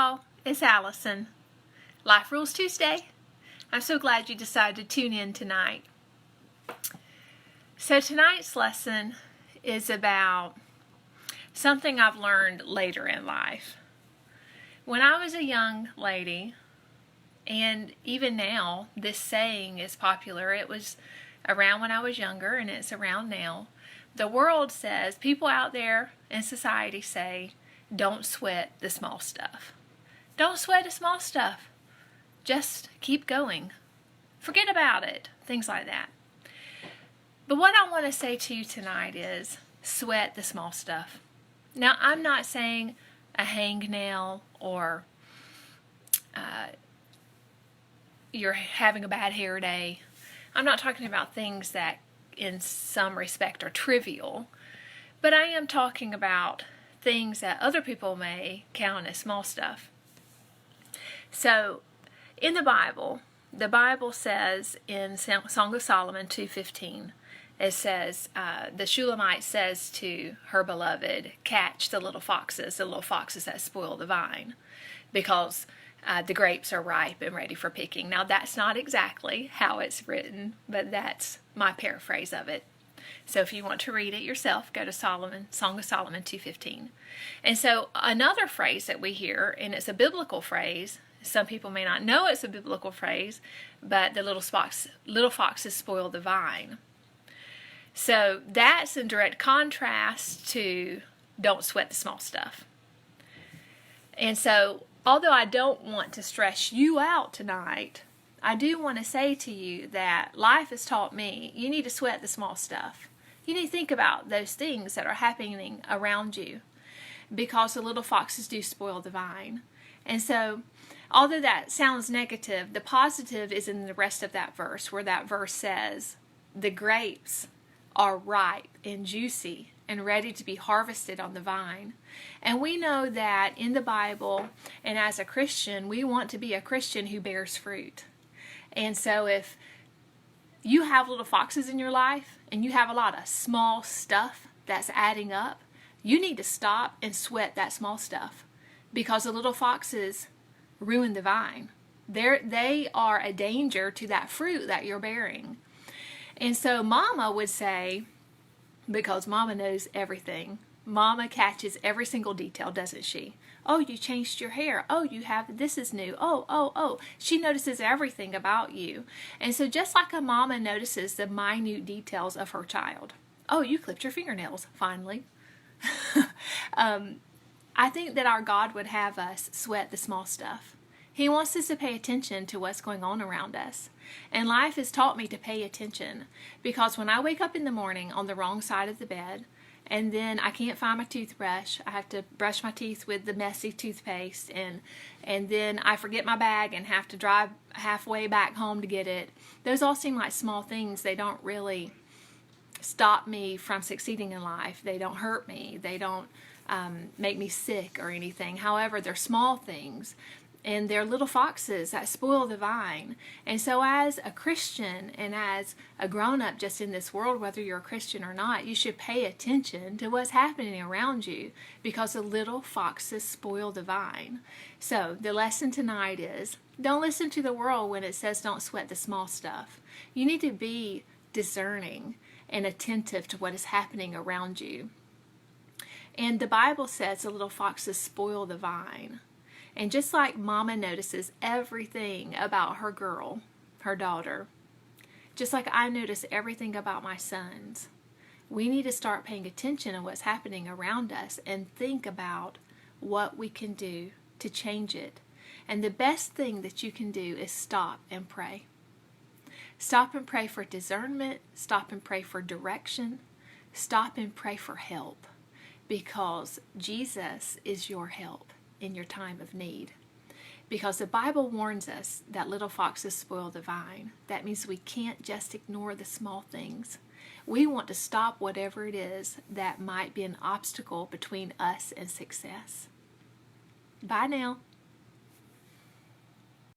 Oh, it's Allison. Life Rules Tuesday. I'm so glad you decided to tune in tonight. So tonight's lesson is about something I've learned later in life. When I was a young lady, and even now, this saying is popular. It was around when I was younger, and it's around now. The world says, people out there in society say, don't sweat the small stuff. Don't sweat the small stuff. Just keep going. Forget about it. Things like that. But what I want to say to you tonight is sweat the small stuff. Now, I'm not saying a hangnail or you're having a bad hair day. I'm not talking about things that in some respect are trivial, but I am talking about things that other people may count as small stuff. So, in the Bible says in Song of Solomon 2:15, it says, the Shulamite says to her beloved, catch the little foxes that spoil the vine, because the grapes are ripe and ready for picking. Now, that's not exactly how it's written, but that's my paraphrase of it. So if you want to read it yourself, go to Song of Solomon 2:15. And so another phrase that we hear, and it's a biblical phrase, some people may not know it's a biblical phrase, but the little foxes spoil the vine. So that's in direct contrast to don't sweat the small stuff. And so, although I don't want to stress you out tonight, I do want to say to you that life has taught me you need to sweat the small stuff. You need to think about those things that are happening around you, because the little foxes do spoil the vine. And so, although that sounds negative, the positive is in the rest of that verse, where that verse says, the grapes are ripe and juicy and ready to be harvested on the vine. And we know that in the Bible and as a Christian, we want to be a Christian who bears fruit. And so if you have little foxes in your life and you have a lot of small stuff that's adding up, you need to stop and sweat that small stuff, because the little foxes ruin the vine. They are a danger to that fruit that you're bearing. And so Mama would say, because Mama knows everything, Mama catches every single detail, doesn't she? Oh, you changed your hair. Oh, this is new. Oh. She notices everything about you. And so just like a mama notices the minute details of her child. Oh, you clipped your fingernails, finally. I think that our God would have us sweat the small stuff. He wants us to pay attention to what's going on around us. And life has taught me to pay attention, because when I wake up in the morning on the wrong side of the bed, and then I can't find my toothbrush, I have to brush my teeth with the messy toothpaste, and then I forget my bag and have to drive halfway back home to get it. Those all seem like small things. They don't really stop me from succeeding in life. They don't hurt me. They don't make me sick or anything. However, they're small things, and they're little foxes that spoil the vine. And so as a Christian and as a grown-up just in this world, whether you're a Christian or not, you should pay attention to what's happening around you, because the little foxes spoil the vine. So the lesson tonight is, don't listen to the world when it says don't sweat the small stuff. You need to be discerning and attentive to what is happening around you. And the Bible says the little foxes spoil the vine. And just like Mama notices everything about her girl, her daughter, just like I notice everything about my sons, we need to start paying attention to what's happening around us and think about what we can do to change it. And the best thing that you can do is stop and pray. Stop and pray for discernment. Stop and pray for direction. Stop and pray for help, because Jesus is your help in your time of need. Because the Bible warns us that little foxes spoil the vine. That means we can't just ignore the small things. We want to stop whatever it is that might be an obstacle between us and success. Bye now.